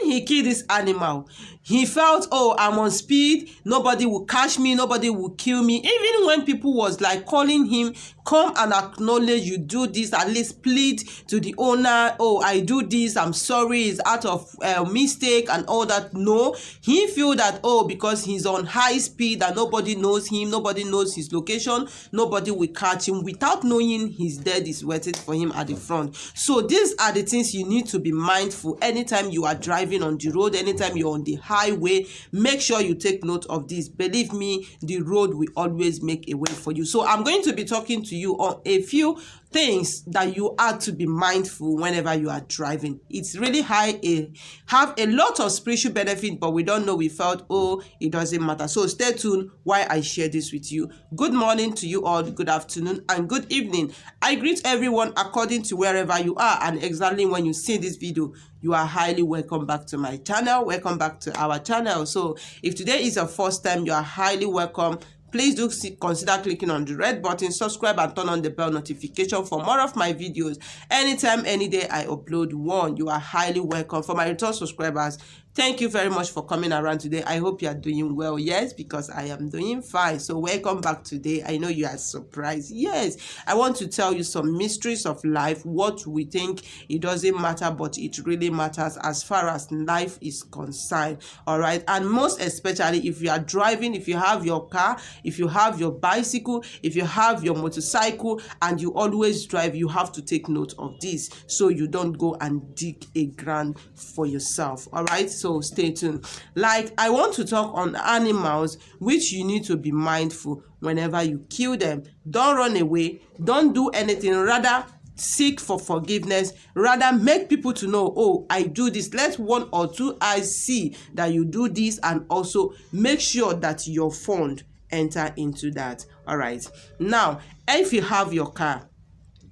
he killed this animal, he felt, oh, I'm on speed, nobody will catch me, nobody will kill me. Even when people was like calling him, come and acknowledge you do this, at least plead to the owner, oh, I do this, I'm sorry, it's out of mistake and all that. No, he feel that, oh, because he's on high speed and nobody knows him, nobody knows his location, nobody will catch him, without knowing his death is waiting for him at the front. So these are the things you need to be mindful anytime you are driving on the road, anytime you're on the highway. Make sure you take note of this. Believe me, the road will always make a way for you. So I'm going to be talking to you on a few things that you are to be mindful whenever you are driving. It's really have a lot of spiritual benefit, but we don't know. We felt, oh, it doesn't matter. So stay tuned while I share this with you. Good morning to you all, good afternoon and good evening. I greet everyone according to wherever you are, and exactly when you see this video, you are highly welcome back to my channel. Welcome back to our channel. So if today is your first time, you are highly welcome. Please do consider clicking on the red button, subscribe and turn on the bell notification for more of my videos. Anytime, any day I upload one, you are highly welcome. For my return subscribers, thank you very much for coming around today. I hope you are doing well. Yes, because I am doing fine. So welcome back today. I know you are surprised. Yes, I want to tell you some mysteries of life. What we think it doesn't matter, but it really matters as far as life is concerned. All right. And most especially if you are driving, if you have your car, if you have your bicycle, if you have your motorcycle and you always drive, you have to take note of this so you don't go and dig a ground for yourself. All right. So stay tuned. Like, I want to talk on animals which you need to be mindful whenever you kill them. Don't run away. Don't do anything. Rather, seek for forgiveness. Rather, make people to know, oh, I do this. Let one or two eyes see that you do this, and also make sure that your fund enter into that. All right. Now, if you have your car,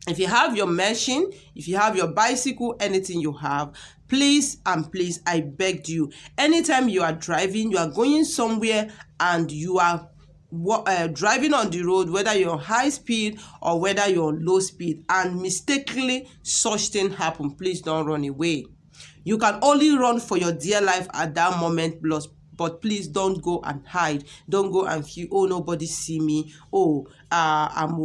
if you have your machine, if you have your bicycle, anything you have, please and please, I begged you, anytime you are driving, you are going somewhere and you are driving on the road, whether you're on high speed or whether you're on low speed, and mistakenly such thing happen, please don't run away. You can only run for your dear life at that moment, but please don't go and hide. Don't go and feel, oh, nobody see me. Oh, I'm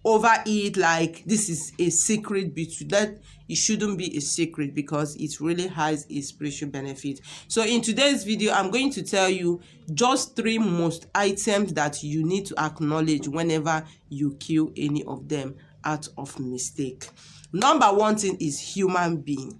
overeat, like this is a secret between that. It shouldn't be a secret because it really has a spiritual benefit. So in today's video, I'm going to tell you just 3 most items that you need to acknowledge whenever you kill any of them out of mistake. Number 1 thing is human being.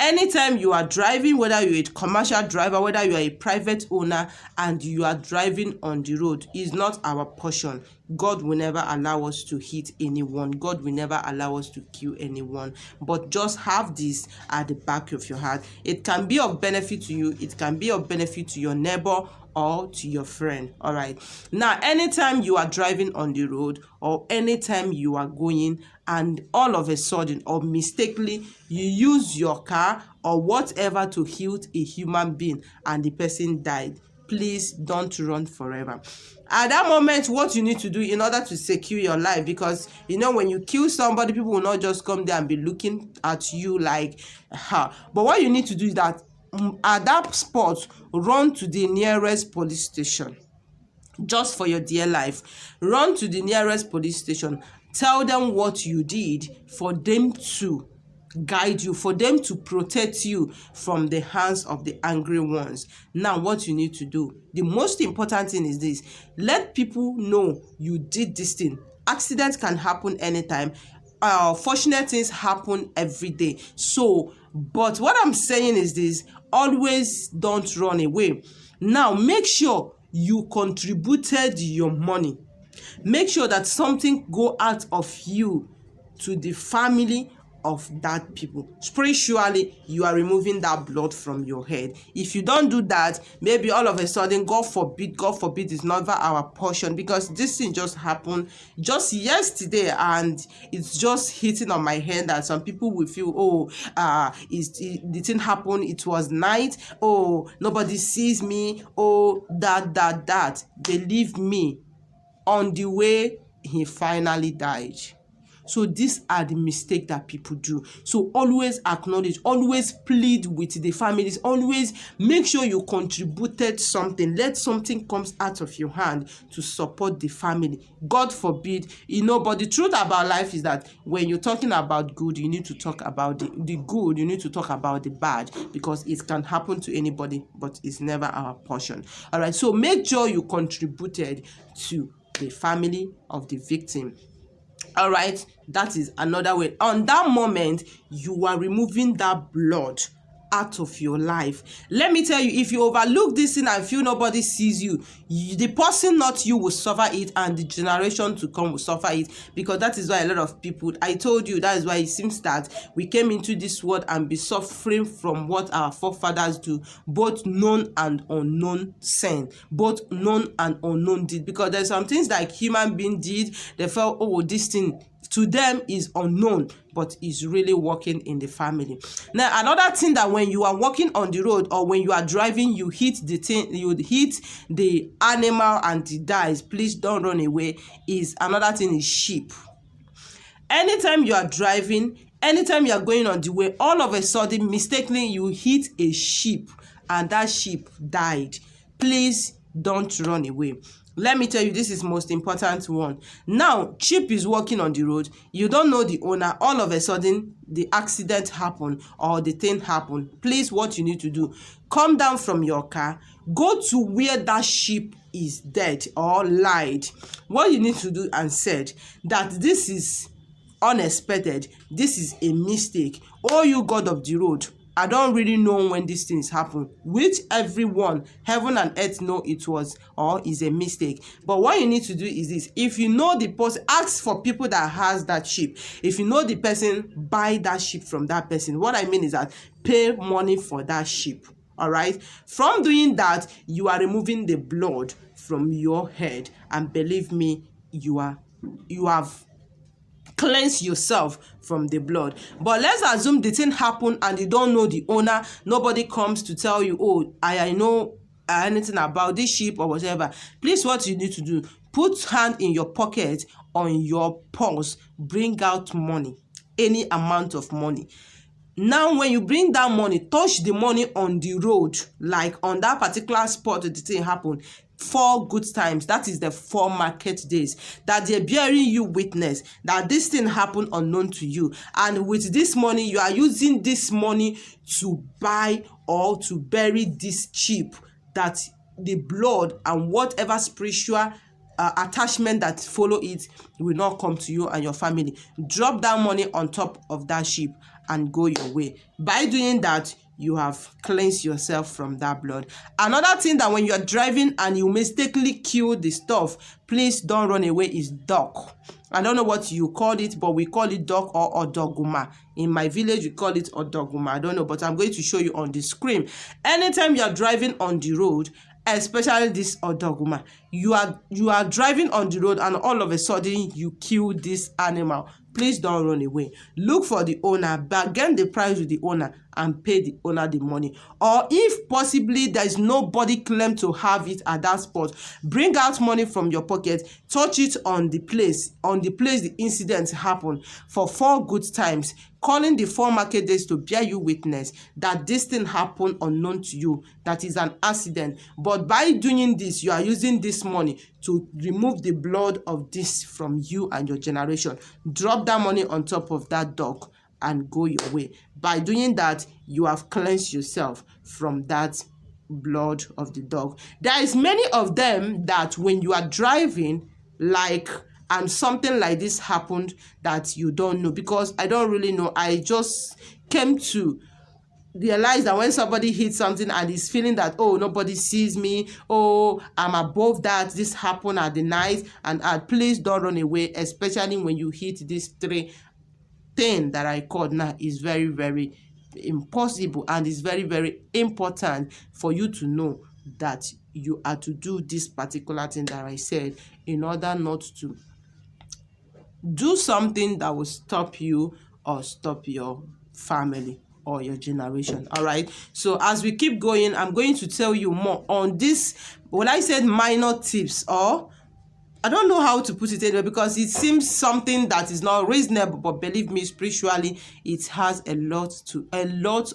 Anytime you are driving, whether you're a commercial driver, whether you are a private owner, and you are driving on the road, is not our portion. God will never allow us to hit anyone. God will never allow us to kill anyone. But just have this at the back of your heart. It can be of benefit to you. It can be of benefit to your neighbor or to your friend. All right. Now, anytime you are driving on the road or anytime you are going and all of a sudden or mistakenly you use your car or whatever to hit a human being and the person died, please don't run forever. At that moment, what you need to do in order to secure your life, because you know when you kill somebody, people will not just come there and be looking at you like, ha. But what you need to do is that at that spot, run to the nearest police station. Just for your dear life, run to the nearest police station. Tell them what you did for them to guide you, for them to protect you from the hands of the angry ones. Now, what you need to do, the most important thing is this: let people know you did this thing. Accidents can happen anytime. Fortunate things happen every day. So, but what I'm saying is this: always don't run away. Now, make sure you contributed your money. Make sure that something go out of you to the family of that people. Spiritually, you are removing that blood from your head. If you don't do that, maybe all of a sudden, God forbid, is never our portion, because this thing just happened just yesterday and it's just hitting on my head that some people will feel, oh, the thing happened, it was night, oh, nobody sees me, oh, that. Believe me, on the way, he finally died. So these are the mistakes that people do. So always acknowledge, always plead with the families, always make sure you contributed something. Let something comes out of your hand to support the family. God forbid, but the truth about life is that when you're talking about good, you need to talk about the good, you need to talk about the bad, because it can happen to anybody, but it's never our portion. All right, so make sure you contributed to the family of the victim. All right, that is another way. On that moment, you are removing that blood out of your life. Let me tell you, if you overlook this thing and feel nobody sees you, the person, not you, will suffer it, and the generation to come will suffer it. Because that is why a lot of people, I told you, that is why it seems that we came into this world and be suffering from what our forefathers do, both known and unknown sin, both known and unknown did. Because there's some things like human being did, they felt, oh, this thing to them is unknown, but is really working in the family. Now, another thing, that when you are walking on the road or when you are driving, you hit the thing, you hit the animal and it dies, please don't run away. Is another thing is sheep. Anytime you are driving, anytime you are going on the way, all of a sudden mistakenly you hit a sheep and that sheep died, please don't run away. Let me tell you, this is most important one. Now, sheep is walking on the road. You don't know the owner. All of a sudden, the accident happened or the thing happened. Please, what you need to do, come down from your car, go to where that sheep is dead or lied. What you need to do and said that this is unexpected. This is a mistake. Oh, you God of the road, I don't really know when these things happen, which everyone, heaven and earth, know it was or is a mistake. But what you need to do is this: if you know the person, ask for people that has that sheep. If you know the person, buy that sheep from that person. What I mean is that pay money for that sheep. All right. From doing that, you are removing the blood from your head, and believe me, you have cleanse yourself from the blood. But let's assume the thing happened and you don't know the owner. Nobody comes to tell you, oh, I know anything about this sheep or whatever. Please, what you need to do, put hand in your pocket, on your purse, bring out money, any amount of money. Now, when you bring that money, touch the money on the road, like on that particular spot the thing happened. 4 good times, that is the 4 market days, that they're bearing you witness that this thing happened unknown to you. And with this money, you are using this money to buy or to bury this sheep, that the blood and whatever spiritual attachment that follow it will not come to you and your family. Drop that money on top of that sheep and go your way. By doing that, you have cleansed yourself from that blood. Another thing, that when you're driving and you mistakenly kill the stuff, please don't run away, is dog. I don't know what you call it, but we call it dog or odoguma. In my village, we call it odoguma. I don't know, but I'm going to show you on the screen. Anytime you're driving on the road, especially this odoguma, you are driving on the road and all of a sudden you kill this animal, please don't run away. Look for the owner, bargain the price with the owner and pay the owner the money. Or if possibly there is nobody claim to have it at that spot, bring out money from your pocket, touch it on the place the incident happened for 4 good times, calling the 4 market days to bear you witness that this thing happened unknown to you, that is an accident. But by doing this, you are using this money to remove the blood of this from you and your generation. Drop that money on top of that dog and go your way. By doing that, you have cleansed yourself from that blood of the dog. There is many of them that when you are driving, and something like this happened, that you don't know, because I don't really know. I just came to realize that when somebody hits something and is feeling that, oh, nobody sees me, oh, I'm above that, this happened at the night, and please don't run away, especially when you hit these 3 things that I called now. Is very, very impossible, and it's very, very important for you to know that you are to do this particular thing that I said, in order not to do something that will stop you or stop your family or your generation. All right, so as we keep going, I'm going to tell you more on this, when I said minor tips or I don't know how to put it anyway, because it seems something that is not reasonable, but believe me, spiritually it has a lot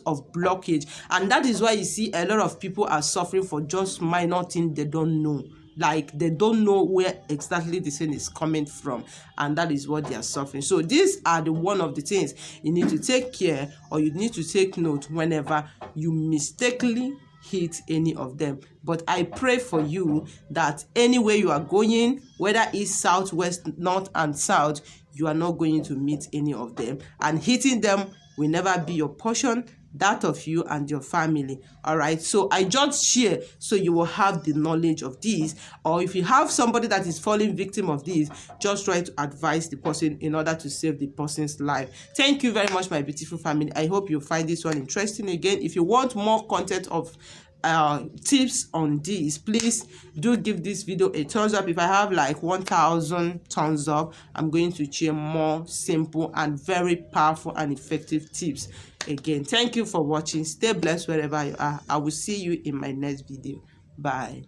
of blockage, and that is why you see a lot of people are suffering for just minor things they don't know. Like they don't know where exactly the sin is coming from, and that is what they are suffering. So these are the one of the things you need to take care, or you need to take note whenever you mistakenly hit any of them. But I pray for you that anywhere you are going, whether east, south, west, north and south, you are not going to meet any of them, and hitting them will never be your portion, that of you and your family. All right, so I just share so you will have the knowledge of this, or if you have somebody that is falling victim of this, just try to advise the person in order to save the person's life. Thank you very much, my beautiful family. I hope you find this one interesting. Again, if you want more content of tips on this, please do give this video a thumbs up. If I have like 1,000 thumbs up, I'm going to share more simple and very powerful and effective tips. Again, thank you for watching. Stay blessed wherever you are. I will see you in my next video. Bye.